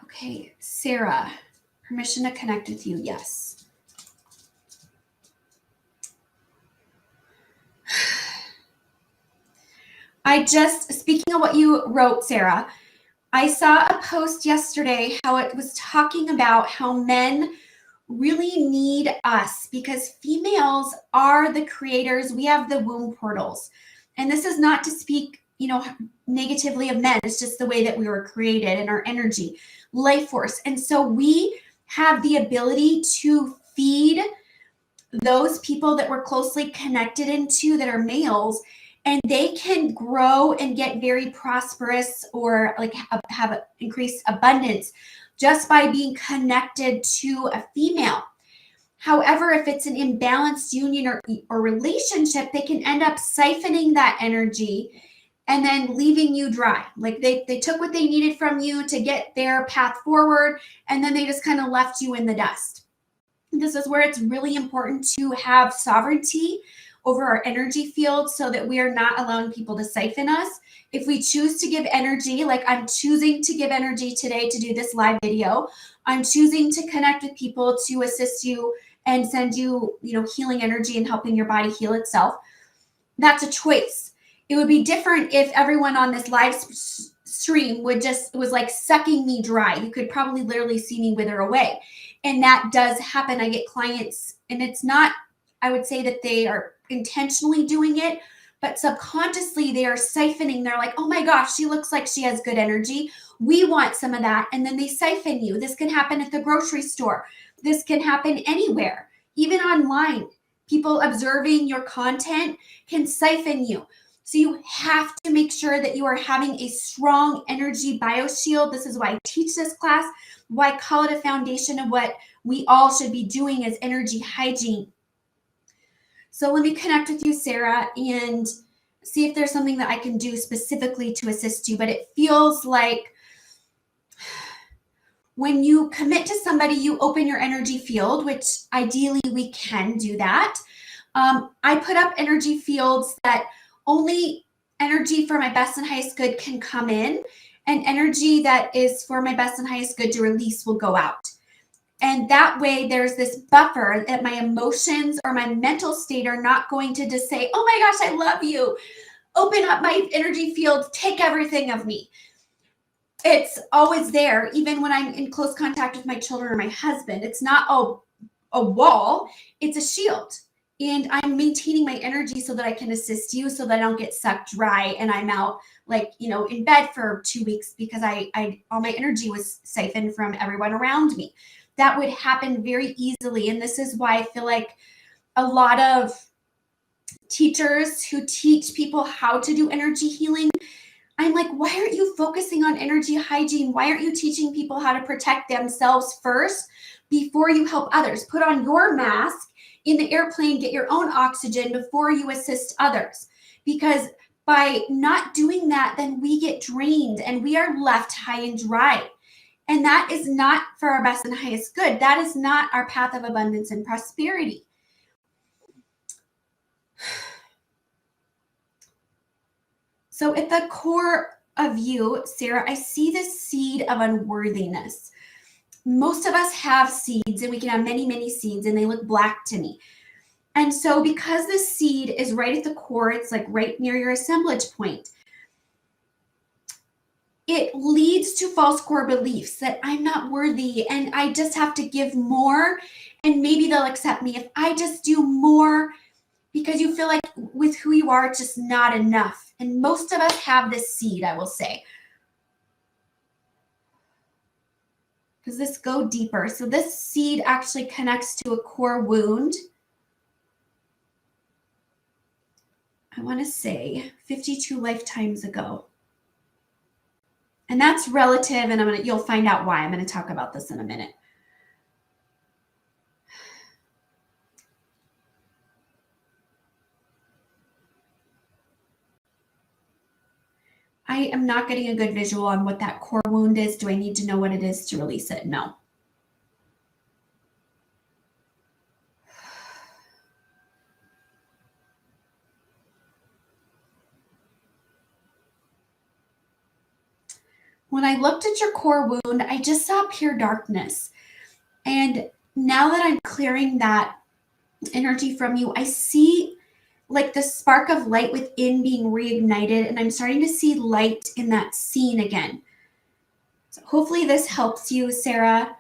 Okay, Sarah, permission to connect with you. Yes. Speaking of what you wrote, Sarah, I saw a post yesterday how it was talking about how men really need us because females are the creators. We have the womb portals. And this is not to speak, negatively of men. It's just the way that we were created and our energy, life force. And so we have the ability to feed those people that we're closely connected into that are males, and they can grow and get very prosperous or like have increased abundance just by being connected to a female. However, if it's an imbalanced union or relationship, they can end up siphoning that energy and then leaving you dry. Like they took what they needed from you to get their path forward, and then they just kind of left you in the dust. This is where it's really important to have sovereignty over our energy field so that we are not allowing people to siphon us. If we choose to give energy, like I'm choosing to give energy today to do this live video, I'm choosing to connect with people to assist you and send you, healing energy and helping your body heal itself. That's a choice. It would be different if everyone on this live stream was like sucking me dry. You could probably literally see me wither away. And that does happen. I get clients, and it's not, I would say that they are intentionally doing it, but subconsciously they are siphoning. They're like, oh my gosh, she looks like she has good energy. We want some of that. And then they siphon you. This can happen at the grocery store. This can happen anywhere, even online. People observing your content can siphon you. So you have to make sure that you are having a strong energy bioshield. This is why I teach this class, why I call it a foundation of what we all should be doing as energy hygiene. So let me connect with you, Sarah, and see if there's something that I can do specifically to assist you. But it feels like when you commit to somebody, you open your energy field, which ideally we can do that. I put up energy fields that only energy for my best and highest good can come in, and energy that is for my best and highest good to release will go out. And that way there's this buffer that my emotions or my mental state are not going to just say, oh my gosh, I love you. Open up my energy field, take everything of me. It's always there, even when I'm in close contact with my children or my husband. It's not a wall, it's a shield. And I'm maintaining my energy so that I can assist you, so that I don't get sucked dry and I'm out in bed for 2 weeks because all my energy was siphoned from everyone around me. That would happen very easily. And this is why I feel like a lot of teachers who teach people how to do energy healing, I'm like, why aren't you focusing on energy hygiene? Why aren't you teaching people how to protect themselves first before you help others? Put on your mask in the airplane, get your own oxygen before you assist others. Because by not doing that, then we get drained and we are left high and dry. And that is not for our best and highest good. That is not our path of abundance and prosperity. So at the core of you, Sarah, I see this seed of unworthiness. Most of us have seeds, and we can have many, many seeds, and they look black to me. And so because this seed is right at the core, it's like right near your assemblage point, it leads to false core beliefs that I'm not worthy and I just have to give more and maybe they'll accept me if I just do more, because you feel like with who you are, it's just not enough. And most of us have this seed, I will say. Does this go deeper? So this seed actually connects to a core wound. I want to say 52 lifetimes ago. And that's relative, and you'll find out why. I'm going to talk about this in a minute. I am not getting a good visual on what that core wound is. Do I need to know what it is to release it? No. when I looked at your core wound, I just saw pure darkness. And now that I'm clearing that energy from you, I see like the spark of light within being reignited, and I'm starting to see light in that scene again. So hopefully this helps you, Sarah.